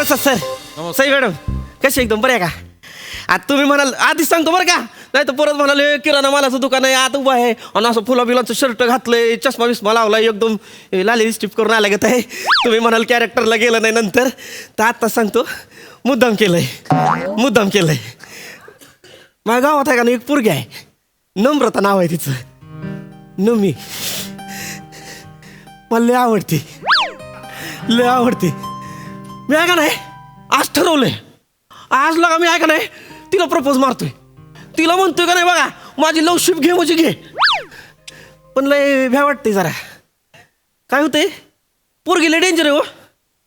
Sir Sai madam कशी एकदम बरं आहे का? आता तुम्ही म्हणाल आधीच सांगतो बरं का, नाही तर परत म्हणाले किराणा मालाचं दुकान आहे आत उभं आहे आणि असं फुला बिलांचं शर्ट घातलंय, चष्मा बिस्मा लावलाय, एकदम लाली स्टिप करून आला गत आहे. तुम्ही म्हणाल कॅरेक्टरला गेलं नाही नंतर, तर आत्ताच सांगतो मुद्दाम केलंय. माझ्या गावात आहे का ना एक पोरगी आहे, नम्रता नाव आहे तिचं, नमी. मला लय आवडते. मी आहे का नाही आज ठरवलंय, आज लगा मी आहे का नाही तिला प्रपोज मारतोय. तिला म्हणतोय का नाही बघा माझी लवशिप घे म्हणजे घे, पण लय भ्या वाटते जरा. काय होतंय पोरगी लय डेंजर आहे हो,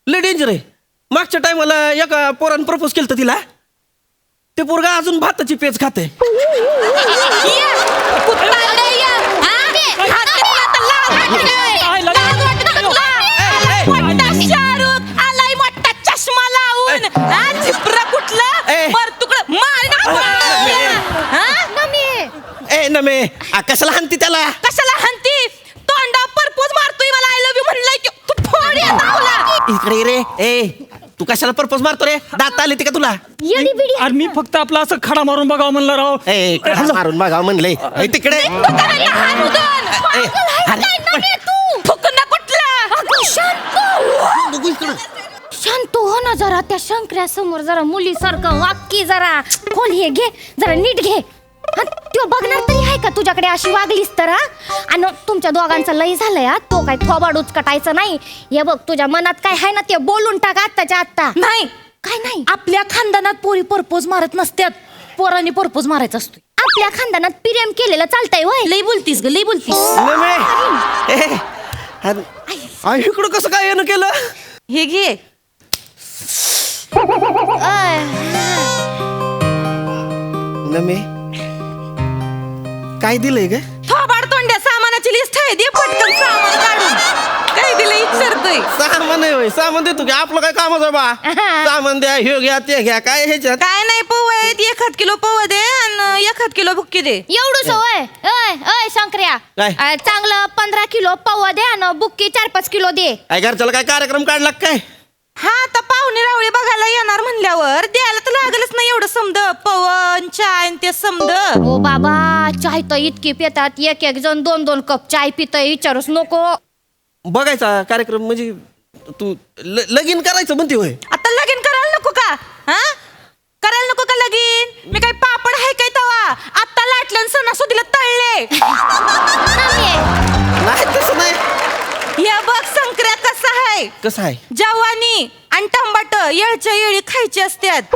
लय डेंजर आहे. मागच्या टायमाला एका पोरानं प्रपोज केलं तिला, ते पोरगा अजून भाताची पेच खाते. चष्मा लावून नमे कशाला हाणती त्याला, कशाला हंती तोंडा परपोज मारतोय मला आय लव्ह यू म्हणलाय की तू फोड येता इकडे ये रे. तू कशाला प्रपोज मारतो रे, दात आली ती का तुला? अरे मी फक्त आपला असं खडा मारून बघावं म्हणलं राव. कडा मारून बघा म्हणलंय तिकडे. शांत हो ना जरा, त्या शंकर्या समोर जरा मुलीसारखं वाक्य जरा खोल हे घे, जरा नीट घे. तो बघणार तरी आहे का तुझ्याकडे अशी वागलीस तर? आणि तुमच्या दोघांचं लय झालंय हा, तो काय थोबाडूच कटायचं नाही. हे बघ तुझ्या मनात काय आहे ना ते बोलून टाक आत्ताच्या आत्ता. नाही काय नाही, आपल्या खानदानात पोरी परपोज मारत नसत्यात, पोरांनी परपोज मारायचा असतो. आपल्या खानदानात प्रेम केलेलं चालतंय वय. लई बोलतीस ग लई बोलतीस. इकडं कसं काय येणं केलं? हे घे नमे काय दिलंय ग? थोबाड तोंड्या सामानाची लिस्ट आहे, दे पटकन सामान काढून. काय दिलं विचारतोय? सामान आहे होय, सामान देतो की आपलं काय कामच आहे बा. सामान द्या, हे घ्या ते घ्या, काय ह्याच्यात काय नाही पव आहेत, 1 किलो पव दे आणि 1 किलो बुक्की दे. एवढं सवय. अय शंकर्या, काय? चांगलं 15 किलो पवा दे आणि बुक्की 4-5 किलो दे. काय घरच्याला काय कार्यक्रम काढला का काय? हा आता पाहुणे रावळे बघायला येणार म्हणल्यावर द्यायला तर लागलच नाही एवढं समद, पवन चाय आणि ते समद. ओ बाबा, चाय तर इतकी पितात, एक जण 2-2 कप चाय पितय, विचारूच नको. बघायचा कार्यक्रम म्हणजे तू लगीन करायचं म्हणते होय? आता लगीन करायला नको का? हा करायला नको का लगीन? मी काय पापड आहे काय तवा? आता लाटलं सणासुदीला तळले. नाही तसं नाही. या बघ संक्रिया कसा आहे, कसं आहे? जवानी आणि टमाट येळच्या येळी खायची असतात,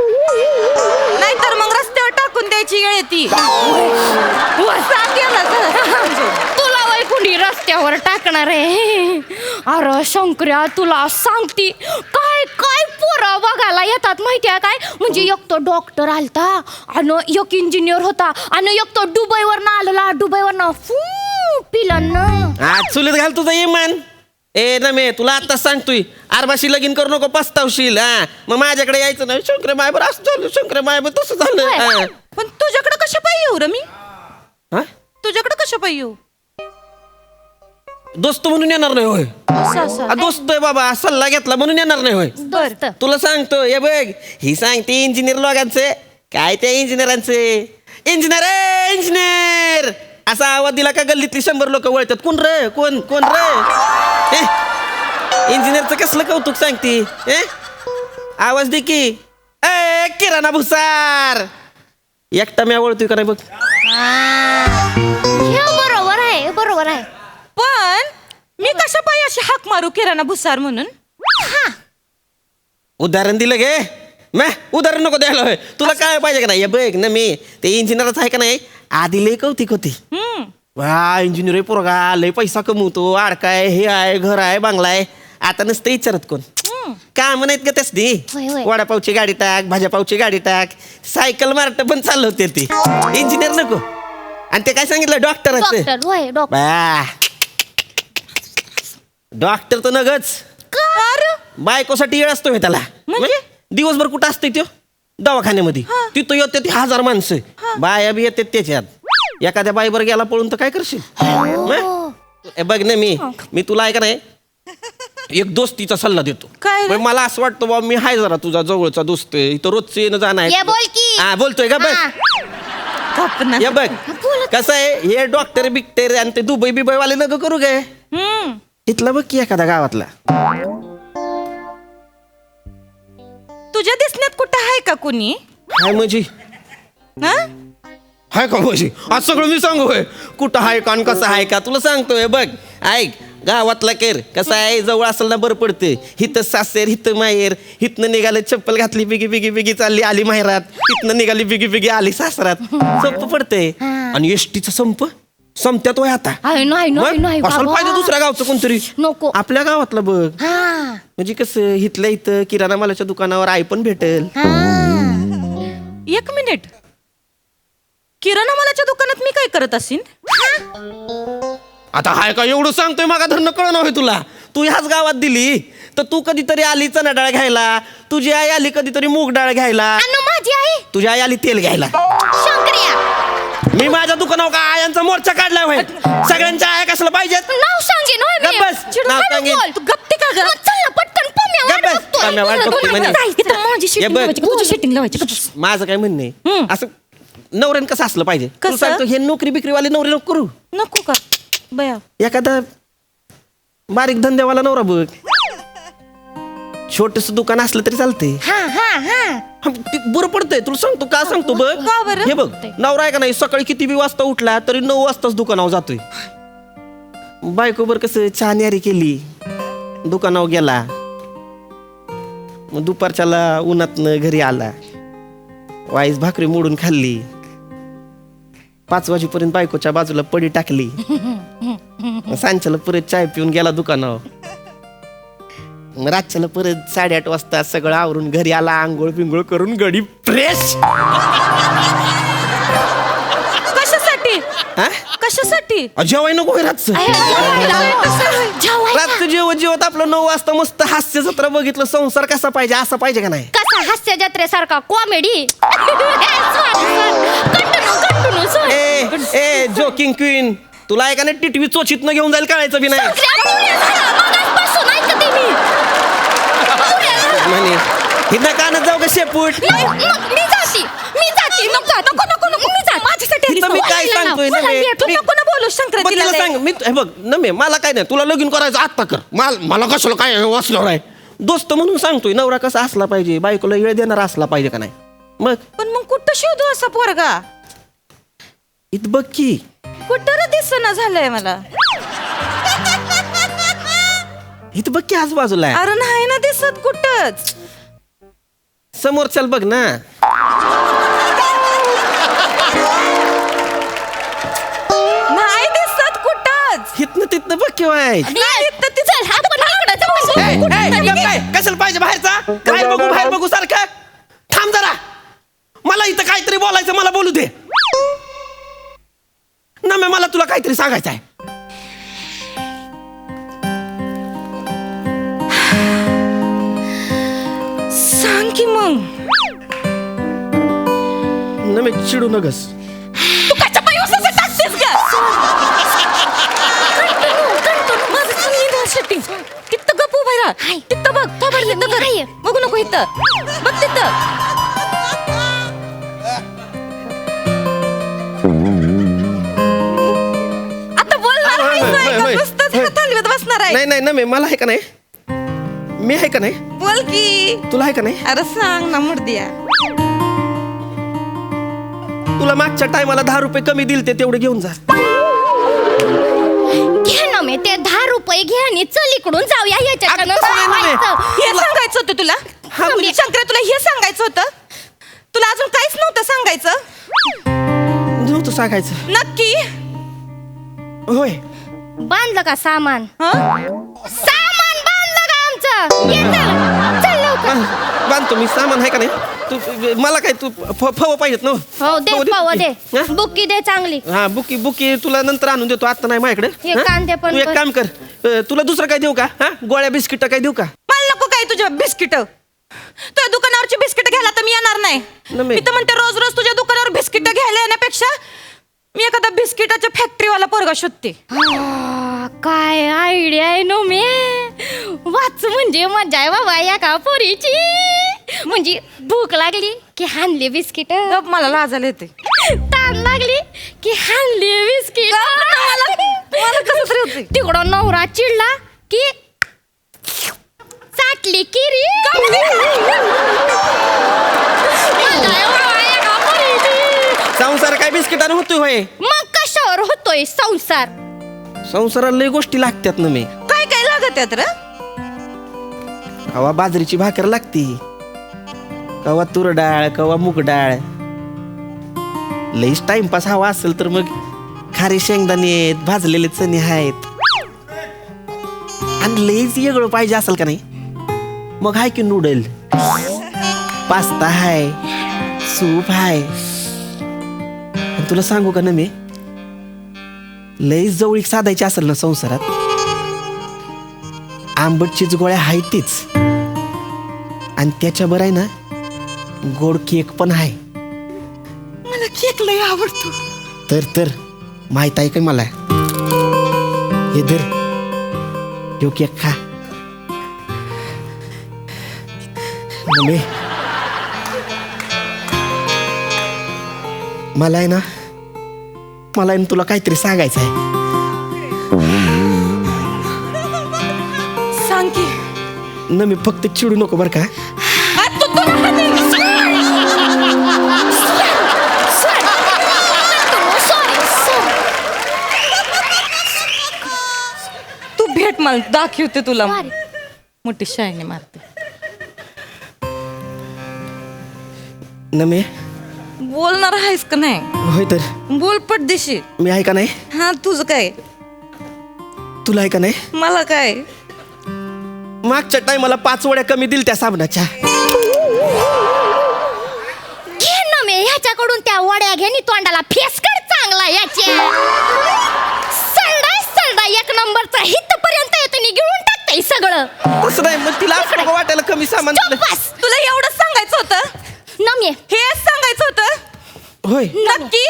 नाहीतर मग रस्त्यावर टाकून द्यायची येळ ती. तुला वय कुणी रस्त्यावर टाकणार आहे? अरे शंकर्या तुला सांगती काय काय पोरं बघायला येतात माहितीये काय? म्हणजे एक तो डॉक्टर आलता आणि एक इंजिनियर होता आणि एक तो दुबईवरनं आलेला, दुबईवरनं पिलांना. चुलीत घाल तुझं इमान. नमे तुला आताच सांगतोय, आरबाशी लगीन करू नको, पस्तावशील. मग माझ्याकडे यायचं नाही. शंकर मायबर असं झालं, शंकर मायबर तसं झालं. पण तुझ्याकडे कशा पाहिजे येऊ रे मी? हा? तुझ्याकडे कशा पाहिजे येऊ? दोस्त म्हणून येणार नाही होय? दोस्त आहे बाबा, सल्ला घेतला म्हणून येणार नाही होय? दोस्त तुला सांगतो हे बघ, ही सांगते इंजिनियर लोकांचे काय, त्या इंजिनियरांचे इंजिनियर असा आवाज दिला का गल्लीतली 100 लोक वळतात. कोण रे, कोण कोण रे? इंजिनियरचं कसलं कौतुक सांगते? आवाज दे की, किराणा भुसार. एकटा मी आवडतोय का नाही बघ. बरोबर आहे. पण मी कशा पाहिजे अशी हाक मारू किराणा भुसार म्हणून? उदाहरण दिलं गे, उदाहरण नको द्यायला होय. तुला काय पाहिजे का नाही? बघ ना मी ते इंजिनियरच आहे का नाही, आधी लय कौतिक होती. वा इंजिनियर पोरगा लय पैसा कमवतो, आडकाय हे आहे, घर आहे, बंगला आहे. आता नसतं विचारत कोण. काम नाहीत का त्यास दी? वडापावची गाडी टाक, भाज्यापावची गाडी टाक, सायकल मार्ट पण चालवते ती. इंजिनियर नको. आणि ते काय सांगितलं, डॉक्टर डॉक्टर तर नगच. बायकोसाठी येळ असतो त्याला. दिवसभर कुठं असते तो? दवाखान्यामध्ये. तिथं येते ती 1000 माणसं, बाया बी येते त्याच्यात. एखाद्या बाईवर गेला पळून तर काय करशील? बघ ना मी तुला ऐका नाही एक दोस्तीचा सल्ला देतो. काय रे? म्हणजे मला असं वाटतं बाबा मी हाय जरा तुझा जवळचा दोस्त आहे. इथं रोजचं येणं जाणं ये आहे. बोल की. हा बोलतोय का बघ. हा. गप ना. या बघ बोलत. कसं आहे हे डॉक्टर बिक्टर आणि ते दुबई बिबई वाले नको करू गे. हम्म. इथला बघ की एखादा गावातला. तुझ्या दिसण्यात कुठं आहे का कुणी? हाय म्हणजे हा? हाय का म्हणजे आज सगळं मी सांगू होय. कुठं हाय का आणि कसं आहे का तुला सांगतोय बघ. ऐक गावातला केर कसं आहे जवळ असेल ना बरं पडते. हिथं सासेर हिथं माहेर. हिथनं निघाले चप्पल घातली बिगी बिगी बिगी चालली आली माहेरात. हिथनं निघाली बिगी बिगी आली सासरात. सोपं पडते. आणि एसटीचा संप संपत्यात वय आता. आहे ना, आहे ना, आहे ना, आहे असाल बाबा. पाहिजे दुसऱ्या गावचं कोणतरी. नको. आपल्या गावातलं बघ. हा म्हणजे कसं हिथल्या इथं किराणा मालाच्या दुकानावर आई पण भेटेल. हा. एक मिनिट. किराणा मालाच्या दुकानात मी काय करत असेल? आता हाय का एवढं सांगतोय मागा धरणं कळ नव्हे तुला. तू ह्याच गावात दिली तर तू कधीतरी आली चणा डाळ घ्यायला. तुझी आई आली कधीतरी मूग डाळ घ्यायला. आणि माझी आई तुझी आई आली तेल घ्यायला. शंकर्या मी माझ्या दुकानावर का आयांचा मोर्चा काढलाय होय. सगळ्यांच्या आया कसला पाहिजेत. नाव सांगेन होय मी. गप्प बस. चिडू नाव नको सांगेन. बोल. तू गप्ती का ग? मग चल ना पटकन पम्या वाट गप्प बस. बघतोय. पम्या वाट बघतोय म्हणे. इथं माझी हे शेटिंग बघ. लावायची का तुझी शेटिंग लावायची? गप्प बस. माझं काय म्हणणं आहे असं नवऱ्यानं कसं असलं पाहिजे. तू कसं? सांगतो हे नोकरी बिक्रीवाले नवरे नको करू. नको का बया? एखादा बारीक धंद्यावाला नवरा बघ. छोटस दुकान असलं तरी चालते. हा हा हा बरं पडतंय तुला सांगतो का सांगतो बघ. का बरं? हे बघ नवरा आहे का नाही सकाळी किती बी वाजता उठला तरी 9 वाजताच दुकानावर जातोय. बायको बर कसं चहा न्यारी केली दुकानावर गेला. मग दुपारच्याला उन्हातनं घरी आला. वाईस भाकरी मोडून खाल्ली. 5 वाजेपर्यंत बायकोच्या बाजूला पडी टाकली. सांच्याला परत चाय पिऊन गेला दुकानावर. मग रातच्याला परत 8:30 वाजता सगळं आवरून घरी आला. आंघोळ पिंघोळ करून गडी फ्रेश. कशासाठी? हा? कशासाठी? जेवाय नको होय रातचं. रातचं जेवत आपलं 9 वाजता मस्त हास्य जत्रा बघितलं. संसार कसा पाहिजे असा पाहिजे का नाही. कसा हास्य जत्रेसारखा कॉमेडी. ए ए जोकिंग क्वीन तुला आहे का नाही टिटवी चोचीत न घेऊन जाईल कळायचं बी नाही. म्हणे हिथं कानात जाऊ का शेपूट. हिथं मी काय सांगतोय ना मी. तू नको ना बोलू मग संक्रांतीला तिला लय. सांग मी हे बघ नमे मला काय नाही तुला लगीन करायचं आत्ता कर. मला कशाला काय वाचलं आहे. दोस्त म्हणून सांगतोय नवरा कसा असला पाहिजे बायकोला वेळ देणारा असला पाहिजे का नाही. मग पण मग कुठं शोधू असा पोरगा? इथं बघ की कुठं दिसना झालंय मला. इथं बघ की आजूबाजूला आहे. अरे नाही ना दिसत कुठंच. समोर चल बघ ना. नाही दिसत कुठंच. हिथनं तिथनं बघ किंवा आहे. कशाला पाहिजे बाहेरचा. बाहेर बघू बाहेर बघू सारखं. थांब जरा मला इथं काहीतरी बोलायचं मला बोलू दे ना. मला तुला काहीतरी सांगायचं आहे. सांग की मग. नमे चिडू नगस. तू काच्या पायी उसाचं टाकतेस का? तिथं गप उभा राहा. तिथं बघ थोबड तिथं कर. बघू नको इथं बघ तिथं. आता बोलणार होय, आहेस होय, का? होय, नुसतंच होय. हात हलवत बसणार आहे. नाही नाही नमे मला आहे का नाही. मी आहे का नाही. बोल की. तुला आहे का नाही. अरे सांग ना मुर्दिया. तुला मागच्या टायमाला 10 रुपये कमी दिल ते तेवढे घेऊन जा. घे ना मी ते 10 रुपये घे आणि चल इकडून जाऊया याच्याकडनं अगं, नाही, नाही. जायचं. हे सांगायचं होतं तुला. हा, म्हणजे- शंकरा तुला हे सांगायचं होतं. तुला अजून काहीच नव्हतं सांगायचं. नव्हतं सांगायचं. नक्की. होय बांधलं का सामान. हं? सामान बांधलं का आमचं. ये चल. चल लवकर. बांधतो मी सामान आहे का नाही. तू मला काय तू फव पाहिजेत ना. हो दे पाव दे. हा? बुक्की दे चांगली. हा बुकी बुकी तुला नंतर आणून देतो आता नाही माझ्याकडे. हे हा? कांदे पण तू एक कर. काम कर तुला दुसरं काय देऊ का. हा गोळ्या बिस्किट काय देऊ का. मला नको काय तुझ्या बिस्किट. तुझ्या दुकानावरची बिस्किट घ्यायला तर मी येणार नाही. नमे. मी तर म्हणते रोज रोज तुझ्या दुकानावर बिस्किट घ्यायला येण्यापेक्षा मी एखादा बिस्किटाच्या फॅक्टरीवाला पोरगा शोधते. काय आयडिया आहे नो मी. वाच म्हणजे मजा आहे बाबा या का पोरीची. म्हणजे भूक लागली की हानले बिस्किट, गप, मला लाजायला येते. ताण लागली की हानले बिस्किट. मला कसं तरी होते. तिकडं नवरा चिडला की चाटली किरी. मजा आहे बाबा या का पोरीची. संसार काय बिस्किटानं होतोय होय? मग कशावर होतोय संसार? संसाराला लय गोष्टी लागतात ना. मी काय काय लागत यात रे? कवा बाजरीची भाकर लागती, कवा तूर डाळ, कवा मूग डाळ. लईच टाइमपास हवा असेल तर मग खारी शेंगदाणे आहेत, भाजलेले चणे आहेत. आणि लईच वेगळं पाहिजे असेल का नाही, मग हाय की नूडल, पास्ता हाय, सूप हाय. आणि तुला सांगू का ना मी, लईच जवळीक साधायची असेल ना संसारात, आंबटचीच गोळ्या आहेत तीच. आणि त्याच्यावर आहे ना गोड केक पण आहे. मला केक लय आवडतो. तर माहित आहे काय मला. हे धर, ह्यो केक खा. मम्मी, मला आहे ना तुला काहीतरी सांगायचं आहे. सांग की. ना मी फक्त चिडू नको बरं का. तू भेट मला दाखवते तुला. वारे. मोठी शायनी मारते. नमे, बोलणार आहेस का नाही? होय तर बोल पटदिशी. मी आहे का नाही? हा, तुझं काय? तुला आहे का नाही? मला काय? मागच्या टायमाला 5 वड्या कमी दिल त्या साबणाच्या. घे ना मी ह्याच्याकडून त्या वड्या घे नी तोंडाला फेसकर चांगला याच्या. सरडा एक नंबरचा हितपर्यंत येतो नी घेऊन टाकतंय सगळं. तसं नाही, मग तिला असं नको वाटायला कमी सामान दिलं. बस तुला एवढंच सांगायचं होतं? नम्ये हेच सांगायचं होतं? होय नक्की?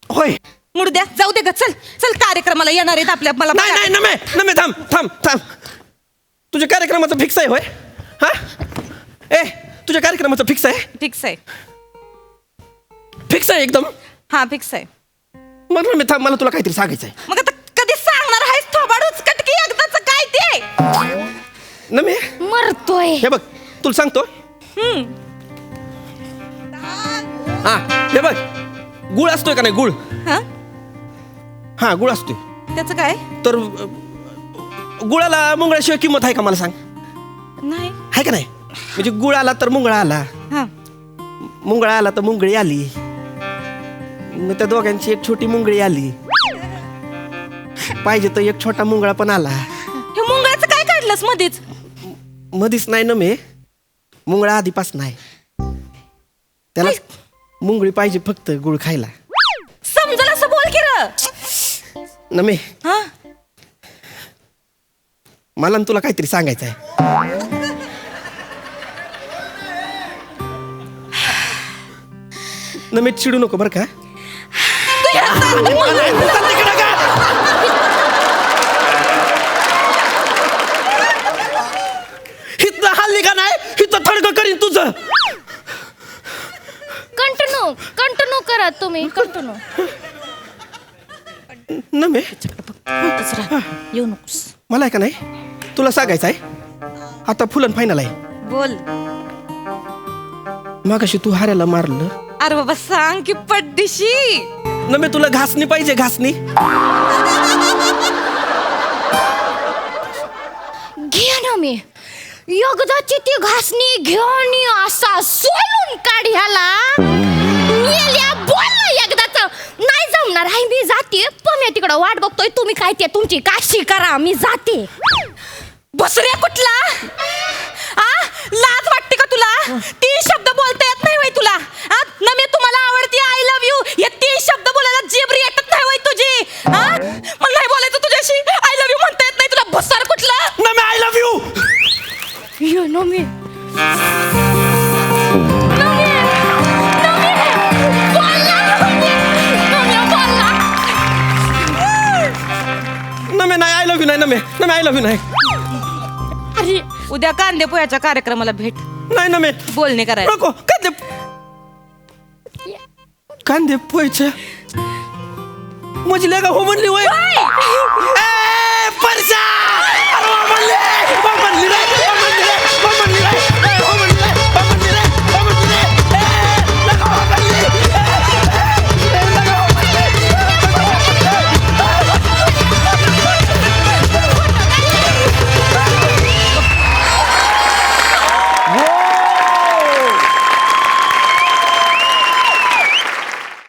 होय. मुर्द्या जाऊ दे ग. चल चल, कार्यक्रमाला येणार आहेत आपल्या. मला नाही नाही नमे नमे, थांब थांब थांब. तुझ्या कार्यक्रमाचं फिक्स आहे होय? हा, ए तुझ्या कार्यक्रमाचं फिक्स आहे? फिक्स आहे. फिक्स आहे एकदम? हा, फिक्स आहे. मग नमे थांब, मला तुला काहीतरी सांगायचं आहे. मग आता कधी सांगणार आहेस? थोबाडूच कटकी एकदाच काय ते? नमे मरतोय. हे बघ, तुला सांगतो. हा, हे बघ, गुळ असतोय का नाही? गुळ. हा, हा, गुळ असतोय. त्याचं काय? तर गुळाला मुंगळ्याशिवाय किंमत आहे का मला सांग? नाही. आहे का नाही? म्हणजे गुळ आला तर मुंगळा आला, हा, मुंगळा आला तर मुंगळी आली. मग त्या दोघांची एक छोटी मुंगळी आली, पाहिजे तर एक छोटा मुंगळा पण आला. हे मुंगळ्याचं काय काढलंस मध्येच? मधीच नाही ना मी, मुंगळा आधीपास नाही. त्याला मुंगळी पाहिजे फक्त गुळ खायला. समजलं असं बोल की र. नमे, हा, मला न तुला काहीतरी सांगायचं आहे. नमे चिडू नको बरं का. हिथं हल्ली का नाही, हिथं थडकं करीन तुझं. कंटिन्यू करा तुम्ही, कंटिन्यू. नमे, येऊ नकोस. मला आहे का नाही तुला सांगायचं आहे. आता फुलन फायनल आहे. बोल. मागाशी तू हाऱ्याला मारलं. अरे बाबा सांग की पटदिशी. नमे तुला घासणी पाहिजे, घासणी. घे ना मी एकदाची ती घासणी घेऊन ये, असा सोलून काढ ह्याला. मेल्या बोल एकदाच. नाही जमणार आहे, मी जाते. पण तिकडं वाट बघतोय. तुम्ही काय ते तुमची काशी करा, मी जाते. बसऱ्या कुठला? आ, लाज वाटते का तुला? 3 शब्द बोलता येत नाही वय तुला? ना मी तुम्हाला आवडते, आय लव्ह यू, हे 3 शब्द बोलायला जीभ येत नाही वय तुझी? मला नाही बोलायचं तुझ्याशी. आय लव्ह यू म्हणता येत नाही तुला? बसार कुठला? नमे आय लव्ह यू. ये ना मी नमे नाही, आय लव्ह यू नाही. नमे आय लव्ह यू नाही. अरे उद्या कांदे पोह्याच्या कार्यक्रमाला भेट, नाही ना मी बोलणे करायला. नको कांदे पोहायचे मजले का हो म्हणली वय